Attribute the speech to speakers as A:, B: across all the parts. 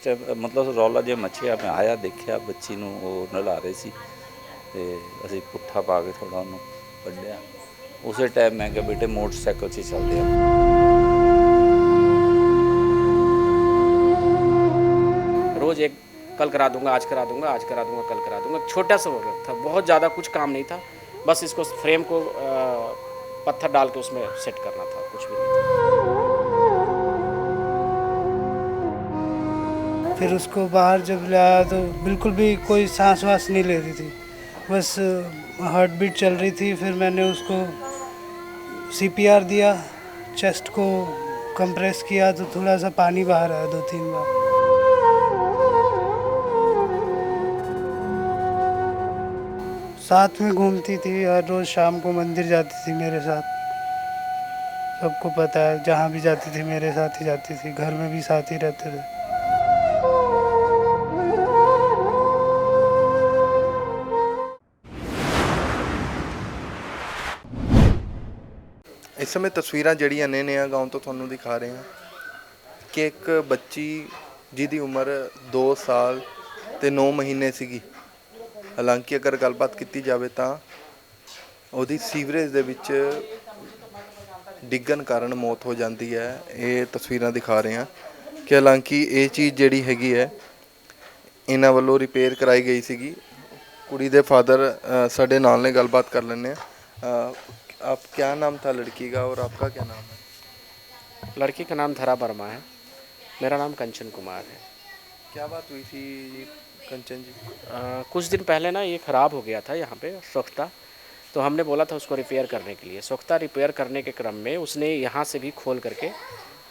A: Time मतलब ਰੌਲਾ ਜਿਹਾ ਮੱਚਿਆ, ਮੈਂ ਆਇਆ ਦੇਖਿਆ ਬੱਚੀ ਨੂੰ ਉਹ ਨਲਾ ਰਹੇ ਸੀ ਤੇ ਅਸੀਂ ਪੁੱਠਾ ਪਾ ਕੇ ਥੋੜਾ ਉਹਨੂੰ ਕੱਢਿਆ। ਉਸੇ ਟਾਈਮ ਮੈਂ ਕਿਹਾ ਬੇਟੇ ਮੋਟਰਸਾਈਕਲ 'ਚ ਚੱਲਦੇ ਆ।
B: रोज़ एक कल करा दूंगा, आज करा दूंगा, आज करा दूंगा, कल करा दूंगा। छोटा सा वर्क था, बहुत ज़्यादा कुछ काम नहीं था। बस इसको फ्रेम को पत्थर डाल के उसमें सेट करना था, कुछ भी नहीं था।
C: फिर उसको बाहर जब लाया तो बिल्कुल भी कोई सांस वास नहीं ले रही थी, बस हार्ट बीट चल रही थी। फिर मैंने उसको सीपीआर दिया, चेस्ट को कंप्रेस किया तो थोड़ा सा पानी बाहर आया 2-3 बार। साथ में घूमती थी, हर रोज़ शाम को मंदिर जाती थी मेरे साथ। सबको पता है, जहाँ भी जाती थी मेरे साथ ही जाती थी, घर में भी साथ ही रहते थे।
D: ਇਸ ਸਮੇਂ ਤਸਵੀਰਾਂ ਜਿਹੜੀਆਂ ਨੇ ਨਵਾਂ ਗਾਉਂ ਤੋਂ ਤੁਹਾਨੂੰ ਦਿਖਾ ਰਹੇ ਹਾਂ ਕਿ ਇੱਕ ਬੱਚੀ ਜਿਹਦੀ ਉਮਰ 2 ਸਾਲ ਤੇ 9 ਮਹੀਨੇ ਸੀਗੀ। ਹਾਲਾਂਕਿ ਅਗਰ ਗੱਲਬਾਤ ਕੀਤੀ ਜਾਵੇ ਤਾਂ ਉਹਦੀ ਸੀਵਰੇਜ ਦੇ ਵਿੱਚ ਡਿੱਗਣ ਕਾਰਨ ਮੌਤ ਹੋ ਜਾਂਦੀ ਹੈ। ਇਹ ਤਸਵੀਰਾਂ ਦਿਖਾ ਰਹੇ ਹਾਂ ਕਿ ਹਾਲਾਂਕਿ ਇਹ ਚੀਜ਼ ਜਿਹੜੀ ਹੈਗੀ ਹੈ ਇਹਨਾਂ ਵੱਲੋਂ ਰਿਪੇਅਰ ਕਰਾਈ ਗਈ ਸੀਗੀ। ਕੁੜੀ ਦੇ ਫਾਦਰ ਸਾਡੇ ਨਾਲ ਨੇ, ਗੱਲਬਾਤ ਕਰ ਲੈਂਦੇ ਹਾਂ। आप क्या नाम था लड़की का और आपका क्या नाम है?
B: लड़की का नाम धरा वर्मा है, मेरा नाम कंचन कुमार है।
D: क्या बात हुई थी कंचन जी?
B: कुछ दिन पहले ना ये ख़राब हो गया था यहाँ पे सोख्ता, तो हमने बोला था उसको रिपेयर करने के लिए। सोख्ता रिपेयर करने के क्रम में उसने यहाँ से भी खोल करके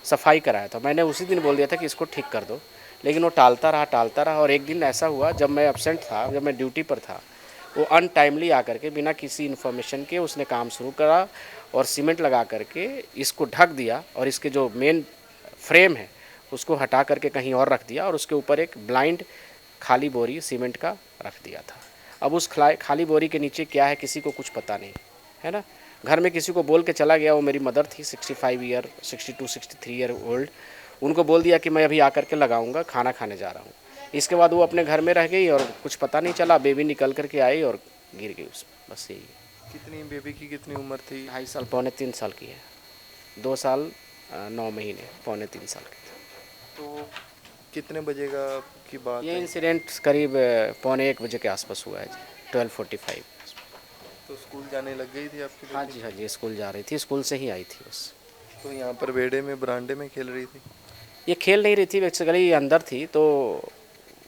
B: सफाई कराया था। मैंने उसी दिन बोल दिया था कि इसको ठीक कर दो, लेकिन वो टालता रहा। और एक दिन ऐसा हुआ जब मैं एब्सेंट था, जब मैं ड्यूटी पर था, वो अनटाइमली आकर के बिना किसी इन्फॉर्मेशन के उसने काम शुरू करा और सीमेंट लगा करके इसको ढक दिया और इसके जो मेन फ्रेम है उसको हटा करके कहीं और रख दिया और उसके ऊपर एक ब्लाइंड खाली बोरी सीमेंट का रख दिया था। अब उस खाली बोरी के नीचे क्या है किसी को कुछ पता नहीं है ना। घर में किसी को बोल के चला गया, वो मेरी मदर थी 62-63 ईयर ओल्ड। उनको बोल दिया कि मैं अभी आकर के लगाऊंगा, खाना खाने जा रहा हूँ। इसके बाद वो अपने घर में रह गई और कुछ पता नहीं चला। बेबी निकल करके आई और गिर गई उसमें, बस यही।
D: कितनी बेबी की कितनी उम्र थी?
B: 2.5 साल, 2.25 साल की है। 2 साल 9 महीने, 2.25 साल की थी।
D: तो कितने बजे का की बात
B: ये
D: है?
B: इंसिडेंट करीब 1:15 बजे के आसपास हुआ है जी, 12:45।
D: तो स्कूल जाने लग गई थी आपकी
B: हाँ
D: बेटी?
B: जी, हाँ जी, स्कूल जा रही थी, स्कूल से ही आई थी बस।
D: तो यहाँ पर बेड़े में बरामदे में खेल रही थी?
B: ये खेल नहीं रही थी, बेसिकली अंदर थी तो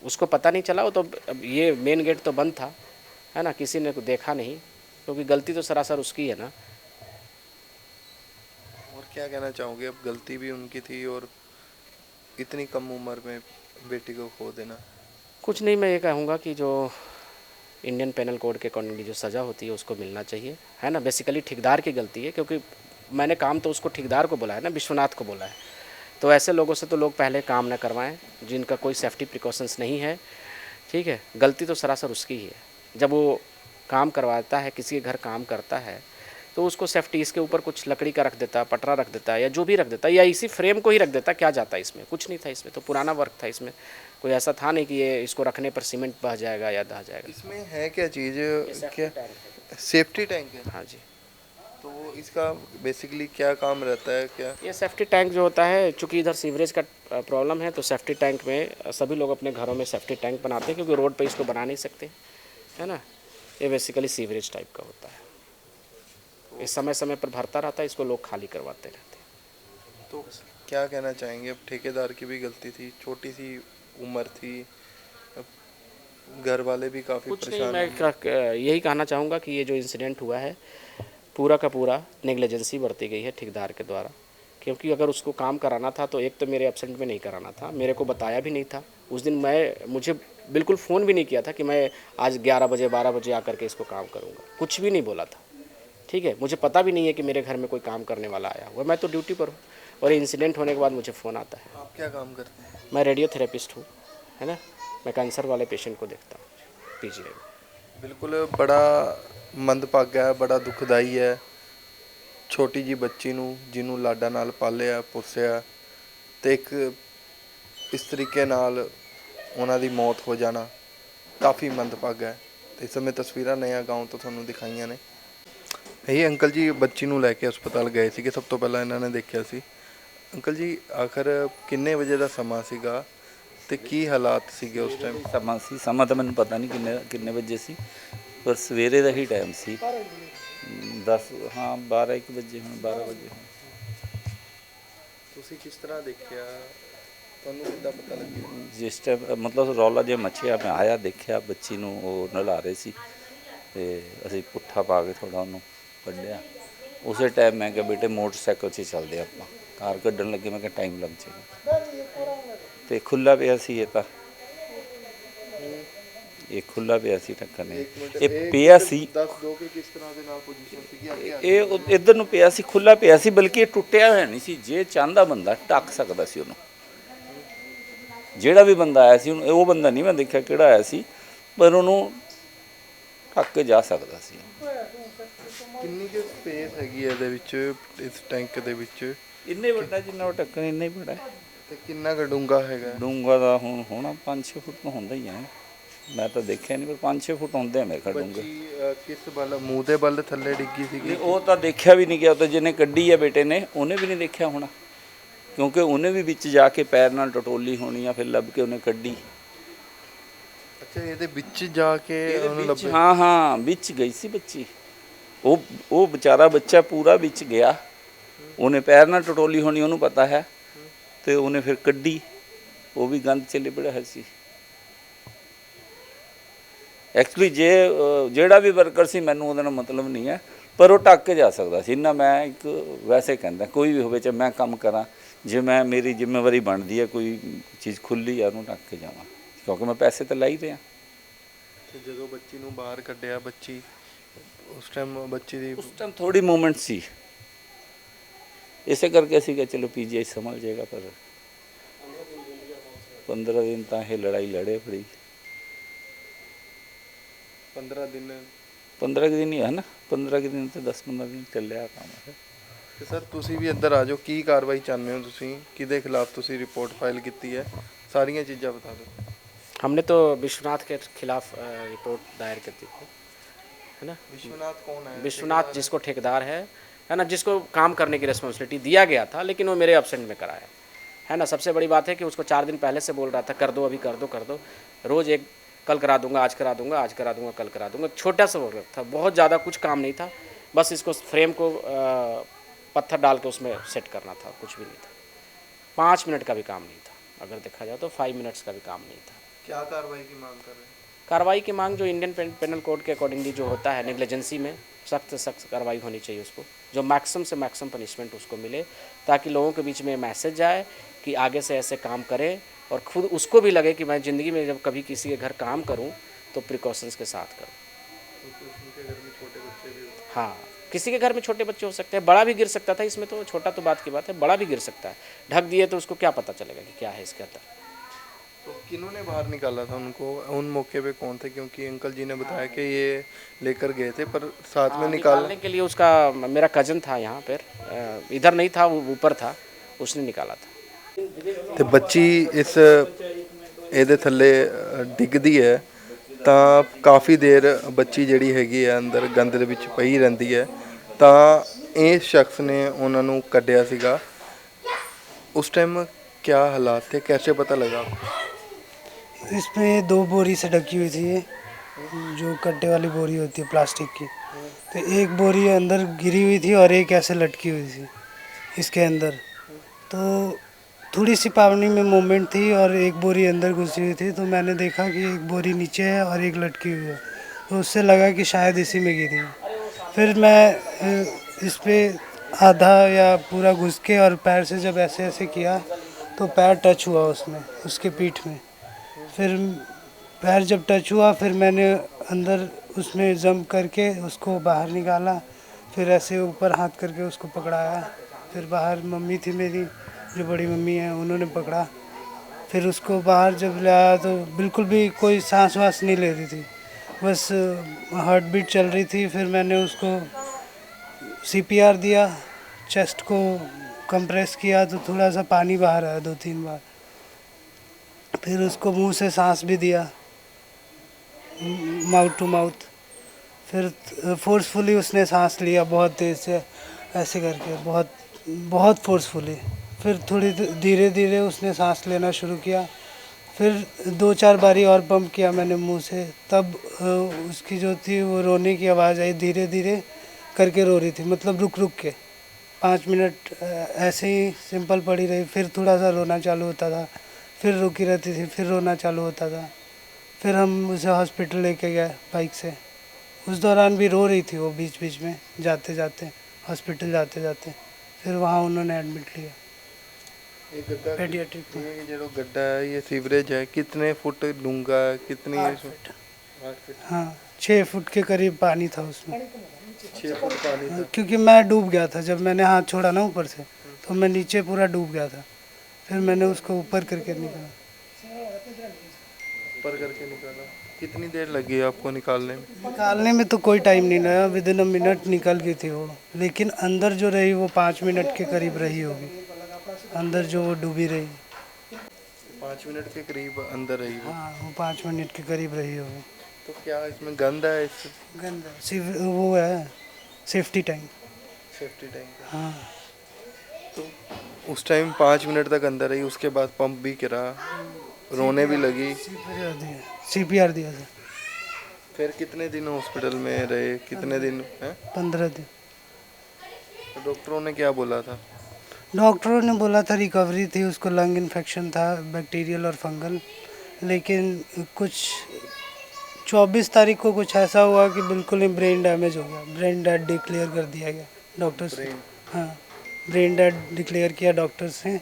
B: उसको पता नहीं चला। वो तो अब ये मेन गेट तो बंद था है ना, किसी ने देखा नहीं, क्योंकि गलती तो सरासर उसकी है ना।
D: और क्या कहना चाहोगे? अब गलती भी उनकी थी और इतनी कम उम्र में बेटी को खो देना।
B: कुछ नहीं, मैं ये कहूँगा कि जो इंडियन पेनल कोड के अकॉर्डिंगली जो सज़ा होती है उसको मिलना चाहिए है ना। बेसिकली ठेकेदार की गलती है, क्योंकि मैंने काम तो उसको ठेकेदार को बोला है ना, विश्वनाथ को बोला है। तो ऐसे लोगों से तो लोग पहले काम न करवाएं जिनका कोई सेफ्टी प्रिकॉशंस नहीं है, ठीक है। गलती तो सरासर उसकी ही है। जब वो काम करवाता है, किसी के घर काम करता है, तो उसको सेफ्टी इसके ऊपर कुछ लकड़ी का रख देता, पटरा रख देता या जो भी रख देता, या इसी फ्रेम को ही रख देता। क्या जाता इसमें, कुछ नहीं था इसमें, तो पुराना वर्क था इसमें। कोई ऐसा था नहीं कि ये इसको रखने पर सीमेंट बह जाएगा या दह जाएगा।
D: इसमें है क्या चीज़? क्या
B: टैंक
D: सेफ्टी टैंक है?
B: है। हाँ जी,
D: तो इसका बेसिकली क्या काम रहता है क्या?
B: ये सेफ्टी टैंक जो होता है, चूँकि इधर सीवरेज का प्रॉब्लम है, तो सेफ्टी टैंक में सभी लोग अपने घरों में सेफ्टी टैंक बनाते हैं, क्योंकि रोड पे इसको बना नहीं सकते है ना। ये बेसिकली सीवरेज टाइप का होता है, ये समय समय पर भरता रहता है, इसको लोग खाली करवाते रहते हैं।
D: तो क्या कहना चाहेंगे? अब ठेकेदार की भी गलती थी, छोटी सी उम्र थी, अब घर वाले भी काफ़ी
B: कुछ नहीं,
D: परेशान
B: मैं यही कहना चाहूँगा कि ये जो इंसिडेंट हुआ है पूरा का पूरा नेग्लिजेंसी बरती गई है ठेकेदार के द्वारा। क्योंकि अगर उसको काम कराना था तो एक तो मेरे एब्सेंट में नहीं कराना था, मेरे को बताया भी नहीं था उस दिन। मुझे बिल्कुल फ़ोन भी नहीं किया था कि मैं आज 11 बजे 12 बजे आकर के इसको काम करूँगा, कुछ भी नहीं बोला था, ठीक है। मुझे पता भी नहीं है कि मेरे घर में कोई काम करने वाला आया हुआ, मैं तो ड्यूटी पर हूँ। और इंसिडेंट होने के बाद मुझे फ़ोन आता है।
D: आप क्या काम करते हैं?
B: मैं रेडियोथेरेपिस्ट हूँ है ना, मैं कैंसर वाले पेशेंट को देखता हूँ पीजीआई में।
D: बिल्कुल बड़ा मंदभागा है, बड़ा दुखदाई है। छोटी जी बच्ची नूं जिन्हों लाडा नाल पालिया पोसिया ते एक ਇਸ ਤਰੀਕੇ ਨਾਲ ਉਹਨਾਂ ਦੀ ਮੌਤ ਹੋ ਜਾਣਾ ਕਾਫੀ ਮੰਦਭਾਗਾ ਹੈ। ਤੇ ਇਸ ਸਮੇਂ ਤਸਵੀਰਾਂ ਨਇਆ ਗਾਉਂ ਤੋਂ ਤੁਹਾਨੂੰ ਦਿਖਾਈਆਂ ਨੇ। ਇਹ ਅੰਕਲ ਜੀ ਬੱਚੀ ਨੂੰ ਲੈ ਕੇ ਹਸਪਤਾਲ ਗਏ ਸੀਗੇ, ਸਭ ਤੋਂ ਪਹਿਲਾਂ ਇਹਨਾਂ ਨੇ ਦੇਖਿਆ ਸੀ। ਅੰਕਲ ਜੀ ਆਖਰ ਕਿੰਨੇ ਵਜੇ ਦਾ ਸਮਾਂ ਸੀਗਾ ਤੇ ਕੀ ਹਾਲਾਤ ਸੀਗੇ ਉਸ ਟਾਈਮ?
A: ਸਮਾਂ ਤਾਂ ਮੈਨੂੰ ਪਤਾ ਨਹੀਂ ਕਿੰਨੇ ਕਿੰਨੇ ਵਜੇ ਸੀ, ਪਰ ਸਵੇਰੇ ਦਾ ਹੀ ਟਾਈਮ ਸੀ। 10 ਹਾਂ 12 1 ਵਜੇ ਹੁਣ 12 ਵਜੇ ਹੁਣ।
D: ਤੁਸੀਂ ਕਿਸ ਤਰ੍ਹਾਂ ਦੇਖਿਆ, ਤੁਹਾਨੂੰ ਕਿੱਦਾਂ ਪਤਾ ਲੱਗਿਆ?
A: ਜਿਸ ਟਾਈਮ ਮਤਲਬ ਰੌਲਾ ਜਿਹਾ ਮੱਛਿਆ, ਮੈਂ ਆਇਆ ਦੇਖਿਆ ਬੱਚੀ ਨੂੰ ਉਹ ਨਲਾ ਰਹੇ ਸੀ ਤੇ ਅਸੀਂ ਪੁੱਠਾ ਪਾ ਕੇ ਥੋੜਾ ਉਹਨੂੰ ਕੱਢਿਆ। ਉਸੇ ਟਾਈਮ ਮੈਂ ਕਿਹਾ ਬੇਟੇ ਮੋਟਰਸਾਈਕਲ 'ਚ ਚੱਲਦੇ ਆਪਾਂ। ਕਾਰ ਕੱਢਣ ਲੱਗੇ ਮੈਂ ਕਿਹਾ ਟਾਈਮ ਲੱਗ ਜਾਏਗਾ ਤੇ ਖੁੱਲਾ ਪਿਆ ਸੀ। ਇਹ ਖੁੱਲਾ ਪਿਆ ਸੀ ਢੱਕਣ ਇਹ ਪਿਆ ਸੀ।
D: ਦੱਸ ਦੋ ਕਿ ਕਿਸ ਤਰ੍ਹਾਂ ਦੇ ਨਾਲ ਪੋਜੀਸ਼ਨ ਸੀਗੀ ਅੱਗੇ?
A: ਇਹ ਇੱਧਰ ਨੂੰ ਪਿਆ ਸੀ, ਖੁੱਲਾ ਪਿਆ ਸੀ, ਬਲਕਿ ਇਹ ਟੁੱਟਿਆ ਹੋਇਆ ਨਹੀਂ ਸੀ। ਜੇ ਚਾਹੁੰਦਾ ਬੰਦਾ ਢੱਕ ਸਕਦਾ ਸੀ ਉਹਨੂੰ। ਜਿਹੜਾ ਵੀ ਬੰਦਾ ਆਇਆ ਸੀ ਉਹਨੂੰ, ਉਹ ਬੰਦਾ ਨਹੀਂ ਮੈਂ ਦੇਖਿਆ ਕਿਹੜਾ ਆਇਆ ਸੀ, ਪਰ ਉਹਨੂੰ ਢੱਕ ਕੇ ਜਾ ਸਕਦਾ ਸੀ।
D: ਕਿੰਨੀ ਕੁ ਸਪੇਸ ਹੈਗੀ ਹੈ ਇਹਦੇ ਵਿੱਚ, ਇਸ ਟੈਂਕ ਦੇ ਵਿੱਚ?
A: ਇੰਨੇ ਵੱਡਾ ਜਿੰਨਾ ਉਹ ਢੱਕਣ ਇੰਨਾ ਹੀ ਬੜਾ ਹੈ।
D: ਤੇ ਕਿੰਨਾ ਕੁ ਡੂੰਘਾ ਹੈਗਾ?
A: ਡੂੰਘਾ ਦਾ ਹੁਣ ਹੋਣਾ 5-6 ਫੁੱਟ ਤਾਂ ਹੁੰਦਾ ਹੀ ਹੈ। ਮੈਂ ਤਾਂ ਦੇਖਿਆ ਨਹੀਂ, ਪਰ 5-6 ਫੁੱਟ ਹੁੰਦੇ ਆ ਮੇਰੇ ਖਿਆਲ ਡੂੰਘੇ।
D: ਕਿਸ ਵੱਲ, ਮੂੰਹ ਦੇ ਵੱਲ ਥੱਲੇ ਡਿੱਗੀ ਸੀਗੀ?
A: ਉਹ ਤਾਂ ਦੇਖਿਆ ਵੀ ਨਹੀਂ ਗਿਆ। ਉਹ ਤਾਂ ਜਿਹਨੇ ਕੱਢੀ ਹੈ ਬੇਟੇ ਨੇ, ਉਹਨੇ ਵੀ ਨਹੀਂ ਦੇਖਿਆ ਹੋਣਾ, ਕਿਉਂਕਿ ਉਹਨੇ ਵੀ ਵਿੱਚ ਜਾ ਕੇ ਪੈਰ ਨਾਲ ਟਟੋਲੀ ਹੋਣੀ ਆ, ਫਿਰ ਲੱਭ ਕੇ ਉਹਨੇ ਕੱਢੀ।
D: ਅੱਛਾ, ਇਹਦੇ ਵਿੱਚ ਜਾ ਕੇ ਉਹਨੂੰ ਲੱਭਿਆ?
A: ਹਾਂ ਵਿੱਚ ਗਈ ਸੀ ਬੱਚੀ। ਉਹ ਵਿਚਾਰਾ ਬੱਚਾ ਪੂਰਾ ਵਿੱਚ ਗਿਆ। ਉਹਨੇ ਪੈਰ ਨਾਲ ਟਟੋਲੀ ਹੋਣੀ, ਉਹਨੂੰ ਪਤਾ ਹੈ, ਤੇ ਉਹਨੇ ਫਿਰ ਕੱਢੀ। ਉਹ ਵੀ ਗੰਦ 'ਚ ਲਿਬੜਿਆ ਹੋਇਆ ਸੀ। ਐਕਚੁਅਲੀ ਜਿਹੜਾ ਵੀ ਵਰਕਰ ਸੀ, ਮੈਨੂੰ ਉਹਦੇ ਨਾਲ ਮਤਲਬ ਨਹੀਂ ਹੈ, ਪਰ ਉਹ ਢੱਕ ਕੇ ਜਾ ਸਕਦਾ ਸੀ। ਇੰਨਾ ਮੈਂ ਇੱਕ ਵੈਸੇ ਕਹਿੰਦਾ, ਕੋਈ ਵੀ ਹੋਵੇ, ਚਾਹੇ ਮੈਂ ਕੰਮ ਕਰਾਂ, ਜੇ ਮੇਰੀ ਜ਼ਿੰਮੇਵਾਰੀ ਬਣਦੀ ਹੈ ਕੋਈ ਚੀਜ਼ ਖੁੱਲੀ ਆ ਉਹਨੂੰ ਢੱਕ ਕੇ ਜਾਵਾਂ, ਕਿਉਂਕਿ ਮੈਂ ਪੈਸੇ ਤਾਂ ਲਾਈ ਰਿਹਾ।
D: ਤੇ ਜਦੋਂ ਬੱਚੀ ਨੂੰ ਬਾਹਰ ਕੱਢਿਆ, ਬੱਚੀ ਉਸ ਟਾਈਮ
A: ਥੋੜੀ ਮੂਵਮੈਂਟ ਸੀ, ਇਸੇ ਕਰਕੇ ਅਸੀਂ ਕਿਹਾ ਚਲੋ ਪੀਜੀਆਈ ਸੰਭਲ ਜਾਏਗਾ। ਪਰ 15 ਦਿਨ ਤਾਂ ਇਹ ਲੜਾਈ ਲੜੇ ਪੜੀ।
D: 15 ਦਿਨ
A: 15 ਦਿਨ ਹੀ ਹੈ ਨਾ, 15 ਦਿਨ ਤੇ 10-15 ਦਿਨ ਚੱਲਿਆ ਕੰਮ ਹੈ।
D: ਤੇ ਸਰ ਤੁਸੀਂ ਵੀ ਅੰਦਰ ਆ ਜਾਓ, ਕੀ ਕਾਰਵਾਈ ਚਾਹੁੰਦੇ ਹੋ ਤੁਸੀਂ? ਕਿਹਦੇ ਖਿਲਾਫ ਤੁਸੀਂ ਰਿਪੋर्ट फाइल की है? सारियां चीज़ें बता दो।
B: हमने तो विश्वनाथ के खिलाफ रिपोर्ट दायर कर दी थी, है ना।
D: विश्वनाथ कौन है?
B: विश्वनाथ जिसको ठेकेदार है ना, जिसको काम करने की रिस्पॉन्सिबिलिटी दिया गया था, लेकिन वो मेरे एब्सेंट में कराया, है ना। सबसे बड़ी बात है कि उसको 4 दिन पहले से बोल रहा था कर दो, अभी कर दो। रोज़ एक कल करा दूंगा, आज करा दूंगा, आज करा दूंगा, कल करा दूंगा। छोटा सा वर्क था, बहुत ज़्यादा कुछ काम नहीं था। बस इसको फ्रेम को पत्थर डाल के उसमें सेट करना था, कुछ भी नहीं था। 5 मिनट का भी काम नहीं था, अगर देखा जाए तो 5 मिनट्स का भी काम नहीं था।
D: क्या कार्रवाई की मांग कर रहे हैं?
B: कार्रवाई की मांग जो इंडियन पेनल कोड के अकॉर्डिंगली जो होता है, नेग्लिजेंसी में सख्त से सख्त कार्रवाई होनी चाहिए उसको, जो मैक्सिमम से मैक्सिमम पनिशमेंट उसको मिले, ताकि लोगों के बीच में मैसेज जाए कि आगे से ऐसे काम करें, और खुद उसको भी लगे कि मैं ज़िंदगी में जब कभी किसी के घर काम करूं तो प्रिकॉशंस के साथ करूं।
D: उनके घर में छोटे बच्चे भी होते हैं?
B: हाँ, किसी के घर में छोटे बच्चे हो सकते हैं, बड़ा भी गिर सकता था इसमें, तो छोटा तो बात की बात है, बड़ा भी गिर सकता है। ढक दिए तो उसको क्या पता चलेगा कि क्या है इसके अंदर।
D: तो किन्होंने बाहर निकाला था उनको उन मौके पे, कौन थे? क्योंकि अंकल जी ने बताया कि ये लेकर गए थे, पर साथ में
B: निकालने के लिए उसका मेरा कज़न था यहाँ पर, इधर नहीं था, वो ऊपर था, उसने निकाला था।
D: ਤੇ ਬੱਚੀ ਇਸ ਇਹਦੇ ਥੱਲੇ ਡਿੱਗਦੀ ਹੈ ਤਾਂ ਕਾਫੀ ਦੇਰ ਬੱਚੀ ਜਿਹੜੀ ਹੈਗੀ ਹੈ ਅੰਦਰ ਗੰਦ ਦੇ ਵਿੱਚ ਪਈ ਰਹਿੰਦੀ ਹੈ, ਤਾਂ ਇਹ ਸ਼ਖਸ ਨੇ ਉਹਨਾਂ ਨੂੰ ਕੱਢਿਆ ਸੀਗਾ। उस टाइम क्या हालात थे, कैसे पता लगा?
C: इसमें 2 बोरी से ढकी हुई थी ये, जो कट्टे वाली बोरी होती है प्लास्टिक की। तो एक बोरी अंदर गिरी हुई थी और एक ऐसे लटकी हुई थी इसके अंदर। तो थोड़ी सी पावनी में मूवमेंट थी और एक बोरी अंदर घुसी हुई थी, तो मैंने देखा कि एक बोरी नीचे है और एक लटकी हुई है, तो उससे लगा कि शायद इसी में गिरी है। फिर मैं इस पर आधा या पूरा घुस के और पैर से जब ऐसे ऐसे किया तो पैर टच हुआ उसमें, उसके पीठ में। फिर पैर जब टच हुआ, फिर मैंने अंदर उसमें जंप करके उसको बाहर निकाला, फिर ऐसे ऊपर हाथ करके उसको पकड़ाया। फिर बाहर मम्मी थी मेरी, जो बड़ी मम्मी है, उन्होंने पकड़ा। फिर उसको बाहर जब लाया तो बिल्कुल भी कोई सांस वास नहीं ले रही थी, बस हार्ट बीट चल रही थी। फिर मैंने उसको CPR दिया, चेस्ट को कंप्रेस किया तो थोड़ा सा पानी बाहर आया 2-3 बार। फिर उसको मुंह से सांस भी दिया, माउथ टू माउथ। फिर फोर्सफुली उसने सांस लिया बहुत तेज़ से, ऐसे करके बहुत बहुत फोर्सफुली। फिर थोड़ी धीरे धीरे उसने सांस लेना शुरू किया। फिर 2-4 बारी और पंप किया मैंने मुंह से, तब उसकी जो थी वो रोने की आवाज़ आई, धीरे धीरे करके रो रही थी, मतलब रुक रुक के। 5 मिनट ऐसे ही सिंपल पड़ी रही, फिर थोड़ा सा रोना चालू होता था, फिर रुकी रहती थी, फिर रोना चालू होता था। फिर हम उसे हॉस्पिटल लेके गए बाइक से। उस दौरान भी रो रही थी वो बीच बीच में, जाते जाते हॉस्पिटल जाते जाते। फिर वहाँ उन्होंने एडमिट लिया
D: ये गड्ढा,
C: पेडियाट्रिक में।
D: ये जो गड्ढा है ये सीवरेज है, कितने फुट डूंगा है, कितनी
C: 8 फुट। हाँ, 6 फुट के करीब पानी था उसमें।
D: 6 फुट पानी था।
C: क्योंकि मैं डूब गया था जब मैंने हाथ छोड़ा ना ऊपर से, तो मैं नीचे पूरा डूब गया था। फिर मैंने उसको ऊपर करके निकाला।
D: ऊपर करके निकाला। कितनी देर लगी आपको निकालने में?
C: निकालने में तो कोई टाइम नहीं लगा, विदिन अ मिनट निकल गई थी वो। लेकिन अंदर जो रही वो 5 मिनट के करीब रही होगी, अंदर जो वो डूबी रही।
D: 5 मिनट के करीब अंदर रही वो।
C: हाँ, वो 5 मिनट के करीब रही होगी।
D: तो क्या इसमें गंद है, इस
C: गंदा वो है सेफ्टी टैंक।
D: Safety tank?
C: हाँ,
D: तो उस टाइम 5 मिनट तक अंदर रही, उसके बाद पंप भी गिरा, रोने भी लगी।
C: CPR दिया था।
D: फिर कितने दिन हॉस्पिटल में रहे, कितने दिन हैं?
C: 15 दिन।
D: तो डॉक्टरों ने क्या बोला था?
C: डॉक्टरों ने बोला था रिकवरी थी, उसको लंग इन्फेक्शन था, बैक्टीरियल और फंगल। लेकिन कुछ 24 तारीख को कुछ ऐसा हुआ कि बिल्कुल ही ब्रेन डैमेज हो गया, ब्रेन डेड डिक्लेयर कर दिया गया डॉक्टर्स ने। हाँ, ब्रेन डेड डिक्लेयर किया डॉक्टर्स ने।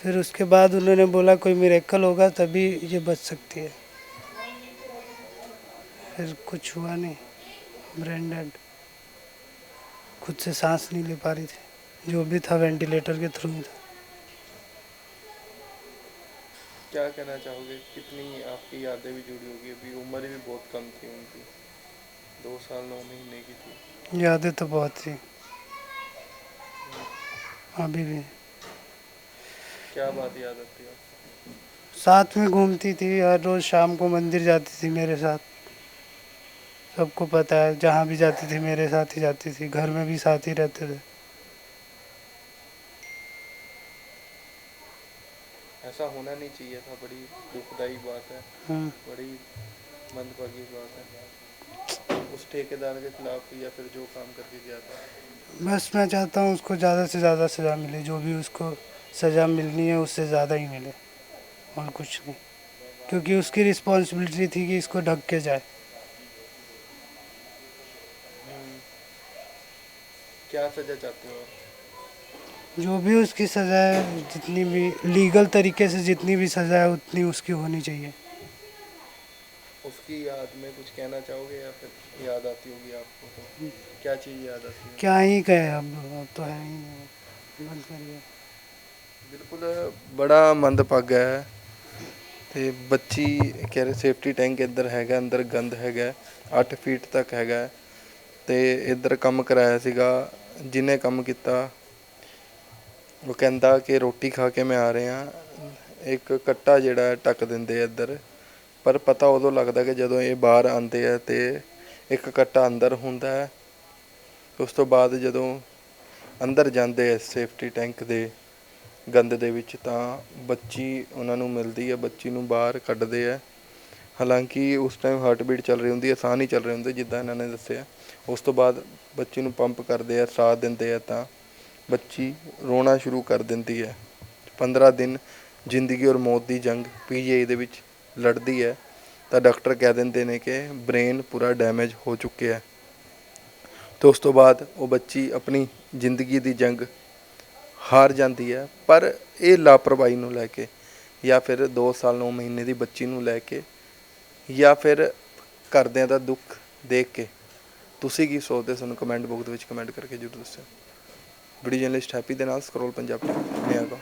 C: फिर उसके बाद उन्होंने बोला कोई मिरेकल होगा तभी ये बच सकती है। फिर कुछ हुआ नहीं, ब्रेन डेड, खुद से सांस नहीं ले पा रही थी, जो भी था वेंटिलेटर के थ्रू ही था।
D: क्या कहना चाहोगे, कितनी आपकी यादें भी जुड़ी होगी? अभी उम्र भी बहुत कम थी उनकी, 2 साल 9 महीने की थी।
C: यादें तो बहुत थी, अभी भी।
D: क्या बात याद आती है आपको?
C: साथ में घूमती थी, हर रोज़ शाम को मंदिर जाती थी मेरे साथ। सबको पता है, जहाँ भी जाती थी मेरे साथ ही जाती थी, घर में भी साथ ही रहते थे।
D: ऐसा होना नहीं चाहिए था, बड़ी दुखदाई बात है,
C: हाँ,
D: बड़ी मंदभागी बात है। उस ठेकेदार के खिलाफ या फिर जो काम करके गया था।
C: बस मैं चाहता हूँ उसको ज़्यादा से ज़्यादा सज़ा मिले, जो भी उसको सज़ा मिलनी है उससे ज़्यादा ही मिले, और कुछ नहीं। क्योंकि उसकी रिस्पॉन्सिबिलिटी थी कि इसको ढक के जाए।
D: क्या सजा चाहते हो आप?
C: जो भी उसकी सज़ा है, जितनी भी लीगल तरीके से जितनी भी सज़ा है उतनी उसकी होनी चाहिए।
D: उसकी याद में कुछ कहना चाहोगे या फिर याद आती होगी आपको? तो क्या चीज़ याद आती है?
C: क्या ही कहे, अब तो है ही नहीं, बंद करिए।
D: बिल्कुल बड़ा मंदभागा है। ਤੇ ਬੱਚੀ ਕਹਿ ਰਹੇ ਸੇਫਟੀ ਟੈਂਕ ਇੱਧਰ ਹੈਗਾ, ਅੰਦਰ ਗੰਦ ਹੈਗਾ, 8 ਫੀਟ ਤੱਕ ਹੈਗਾ। ਤੇ ਇੱਧਰ ਕੰਮ ਕਰਾਇਆ ਸੀਗਾ, ਜਿਹਨੇ ਕੰਮ ਕੀਤਾ ਉਹ ਕਹਿੰਦਾ ਕਿ ਰੋਟੀ ਖਾ ਕੇ ਮੈਂ ਆ ਰਿਹਾ। ਇੱਕ ਕੱਟਾ ਜਿਹੜਾ ਢੱਕ ਦਿੰਦੇ ਆ ਇੱਧਰ, ਪਰ ਪਤਾ ਉਦੋਂ ਲੱਗਦਾ ਕਿ ਜਦੋਂ ਇਹ ਬਾਹਰ ਆਉਂਦੇ ਆ ਤੇ ਇੱਕ ਕੱਟਾ ਅੰਦਰ ਹੁੰਦਾ ਹੈ। ਉਸ ਤੋਂ ਬਾਅਦ ਜਦੋਂ ਅੰਦਰ ਜਾਂਦੇ ਆ ਸੇਫਟੀ ਟੈਂਕ ਦੇ ਗੰਦ ਦੇ ਵਿੱਚ ਤਾਂ ਬੱਚੀ ਉਹਨਾਂ ਨੂੰ ਮਿਲਦੀ ਹੈ, ਬੱਚੀ ਨੂੰ ਬਾਹਰ ਕੱਢਦੇ ਆ। ਹਾਲਾਂਕਿ ਉਸ ਟਾਈਮ ਹਾਰਟ ਬੀਟ ਚੱਲ ਰਹੀ ਹੁੰਦੀ ਹੈ, ਸਾਹ ਨਹੀਂ ਚੱਲ ਰਹੇ ਹੁੰਦੇ ਜਿੱਦਾਂ ਇਹਨਾਂ ਨੇ ਦੱਸਿਆ। ਉਸ ਤੋਂ ਬਾਅਦ ਬੱਚੀ ਨੂੰ ਪੰਪ ਕਰਦੇ ਆ, ਸਾਹ ਦਿੰਦੇ ਆ ਤਾਂ ਬੱਚੀ ਰੋਣਾ ਸ਼ੁਰੂ ਕਰ ਦਿੰਦੀ ਹੈ। 15 ਦਿਨ ਜ਼ਿੰਦਗੀ ਔਰ ਮੌਤ ਦੀ ਜੰਗ PGI ਦੇ ਵਿੱਚ ਲੜਦੀ ਹੈ ਤਾਂ ਡਾਕਟਰ ਕਹਿ ਦਿੰਦੇ ਨੇ ਕਿ ਬ੍ਰੇਨ ਪੂਰਾ ਡੈਮੇਜ ਹੋ ਚੁੱਕਿਆ ਹੈ। तो उस तो बाद वो बच्ची अपनी जिंदगी की जंग हार जाती है। पर ये लापरवाही नूं लैके या फिर 2 साल 9 महीने की बच्ची नूं लैके या फिर घरदियां दा दुख देख के तुसीं की सोचदे, सानूं कमेंट बॉक्स में कमेंट करके जरूर दस्सिओ। वीडियो जर्नलिस्ट हैप्पी दे नाल स्क्रॉल पंजाब नया गाँव।